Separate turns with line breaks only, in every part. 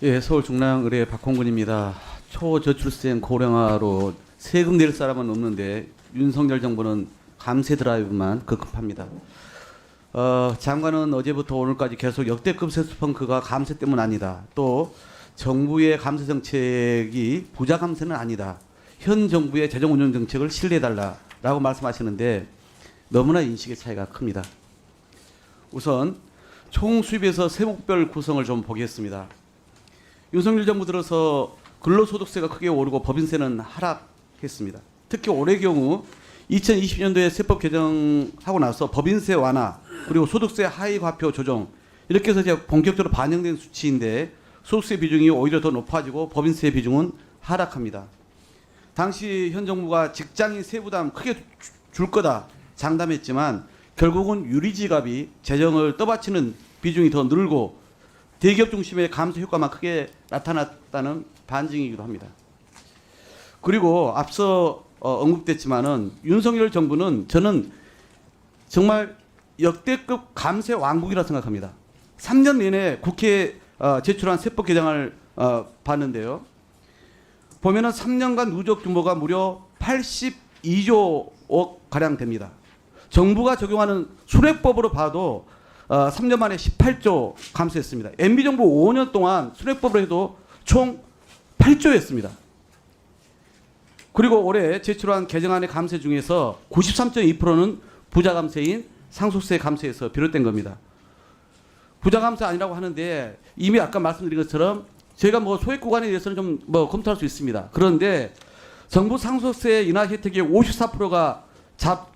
예, 서울 중랑의뢰 박홍근입니다. 초저출생 고령화로 세금 낼 사람은 없는데 윤석열 정부는 감세 드라이브만 급급합니다. 장관은 어제부터 오늘까지 계속 역대급 세수 펑크가 감세 때문 아니다. 또 정부의 감세 정책이 부자 감세는 아니다. 현 정부의 재정 운영 정책을 신뢰해달라라고 말씀하시는데 너무나 인식의 차이가 큽니다. 우선 총 수입에서 세목별 구성을 좀 보겠습니다. 윤석열 정부 들어서 근로소득세가 크게 오르고 법인세는 하락했습니다. 특히 올해 경우 2020년도에 세법 개정하고 나서 법인세 완화 그리고 소득세 하위 과표 조정 이렇게 해서 이제 본격적으로 반영된 수치인데 소득세 비중이 오히려 더 높아지고 법인세 비중은 하락합니다. 당시 현 정부가 직장인 세부담 크게 줄 거다 장담했지만 결국은 유리지갑이 재정을 떠받치는 비중이 더 늘고 대기업 중심의 감세 효과만 크게 나타났다는 반증이기도 합니다. 그리고 앞서 언급됐지만은 윤석열 정부는 저는 정말 역대급 감세 왕국이라 생각합니다. 3년 내내 국회에 제출한 세법 개정을 봤는데요. 보면은 3년간 누적 규모가 무려 82조 억 가량 됩니다. 정부가 적용하는 수뇌법으로 봐도 3년 만에 18조 감세했습니다. MB정부 5년 동안 수뇌법으로 해도 총 8조였습니다. 그리고 올해 제출한 개정안의 감세 중에서 93.2%는 부자 감세인 상속세 감세에서 비롯된 겁니다. 부자 감세 아니라고 하는데 이미 아까 말씀드린 것처럼 저희가 뭐 소액 구간에 대해서는 좀 뭐 검토할 수 있습니다. 그런데 정부 상속세 인하 혜택의 54%가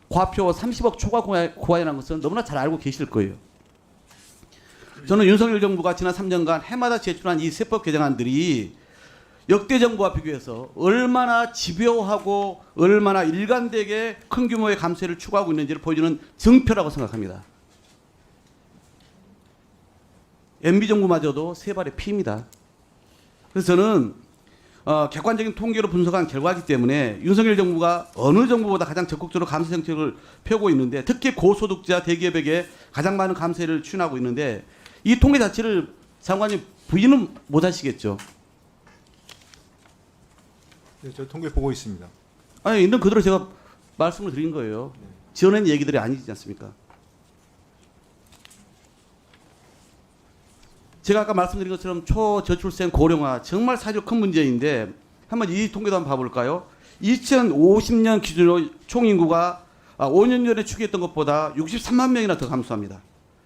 과표 30억 초과 구간이라는 것은 너무나 잘 알고 계실 거예요. 저는 윤석열 정부가 지난 3년간 해마다 제출한 이 세법 개정안들이 역대 정부와 비교해서 얼마나 집요하고 얼마나 일관되게 큰 규모의 감세를 추구하고 있는지를 보여주는 증표라고 생각합니다. MB정부마저도 세 발의 피입니다. 그래서 저는 객관적인 통계로 분석한 결과이기 때문에 윤석열 정부가 어느 정부보다 가장 적극적으로 감세 정책을 펴고 있는데 특히 고소득자 대기업에게 가장 많은 감세를 추진하고 있는데 이 통계 자체를 장관님 부인은 못 하시겠죠?
네, 저 통계 보고 있습니다.
아니, 있는 그대로 제가 말씀을 드린 거예요. 지어낸 얘기들이 아니지 않습니까? 제가 아까 말씀드린 것처럼 초저출생 고령화 정말 사실 큰 문제인데 한번 이 통계도 한번 봐볼까요? 2050년 기준으로 총 인구가 5년 전에 추계했던 것보다 63만 명이나 더 감소합니다.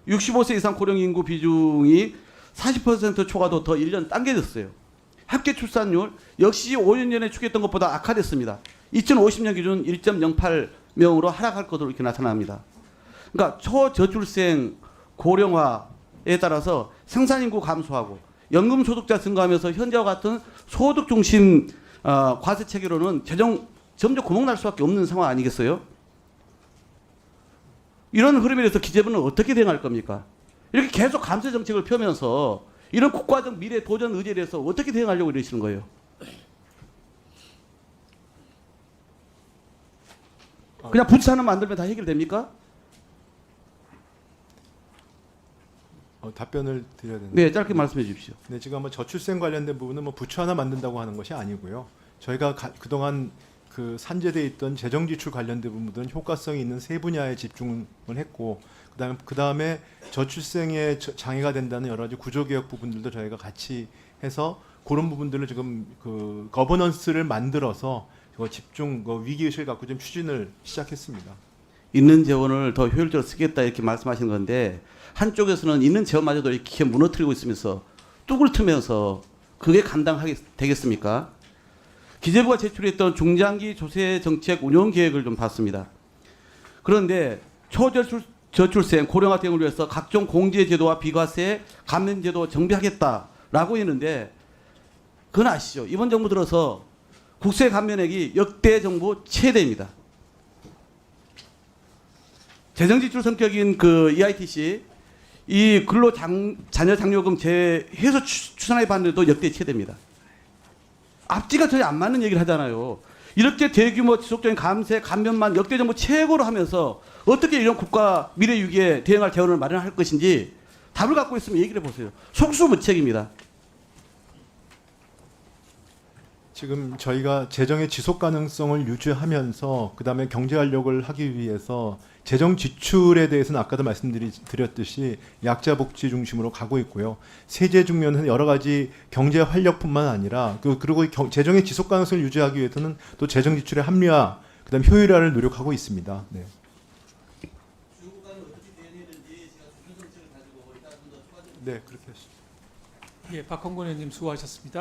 65세 이상 고령 인구 비중이 40% 초과도 더 1년 당겨졌어요. 합계 출산율 역시 5년 전에 추계했던 것보다 악화됐습니다. 2050년 기준 1.08명으로 하락할 것으로 이렇게 나타납니다. 그러니까 초저출생 고령화에 따라서 생산인구 감소하고 연금 소득자 증가하면서 현재와 같은 소득 중심 과세 체계로는 재정 점점 구멍 날 수밖에 없는 상황 아니겠어요? 이런 흐름에 대해서 기재부는 어떻게 대응할 겁니까? 이렇게 계속 감세 정책을 펴면서 이런 국가적 미래 도전 의지에 대해서 어떻게 대응하려고 이러시는 거예요? 그냥 부채 하나 만들면 다 해결됩니까?
답변을 드려야 되는데.
네, 짧게 말씀해 주십시오.
네, 지금 아마 저출생 관련된 부분은 뭐 부처 하나 만든다고 하는 것이 아니고요. 저희가 그동안 그 산재돼 있던 재정 지출 관련된 부분들은 효과성이 있는 세 분야에 집중을 했고, 그다음에 저출생에 장애가 된다는 여러 가지 구조 개혁 부분들도 저희가 같이 해서 그런 부분들을 지금 그 거버넌스를 만들어서 집중 위기 의식을 갖고 좀 추진을 시작했습니다.
있는 재원을 더 효율적으로 쓰겠다 이렇게 말씀하시는 건데 한쪽에서는 있는 재원마저도 이렇게 무너뜨리고 있으면서 뚝을 트면서 그게 감당하게 되겠습니까? 기재부가 제출했던 중장기 조세 정책 운영 계획을 좀 봤습니다. 그런데 초저출생 고령화 대응을 위해서 각종 공제 제도와 비과세 감면 제도 정비하겠다라고 했는데 그건 아시죠? 이번 정부 들어서 국세 감면액이 역대 정부 최대입니다. 재정지출 성격인 그 EITC 이 자녀 장려금 재해서 추산해 봤는데도 역대 최대입니다. 앞뒤가 전혀 안 맞는 얘기를 하잖아요. 이렇게 대규모 지속적인 감세 감면만 역대 정부 최고로 하면서 어떻게 이런 국가 미래 위기에 대응할 재원을 마련할 것인지 답을 갖고 있으면 얘기를 해보세요. 속수무책입니다.
지금 저희가 재정의 지속 가능성을 유지하면서 그다음에 경제 활력을 하기 위해서 재정 지출에 대해서는 아까도 말씀드렸듯이 약자 복지 중심으로 가고 있고요. 세제 중에는 여러 가지 경제 활력뿐만 아니라 그리고 재정의 지속 가능성을 유지하기 위해서는 또 재정 지출의 합리화, 그다음에 효율화를 노력하고 있습니다. 네. 네, 그렇게 하시죠.
예, 박홍근 의원님 수고하셨습니다.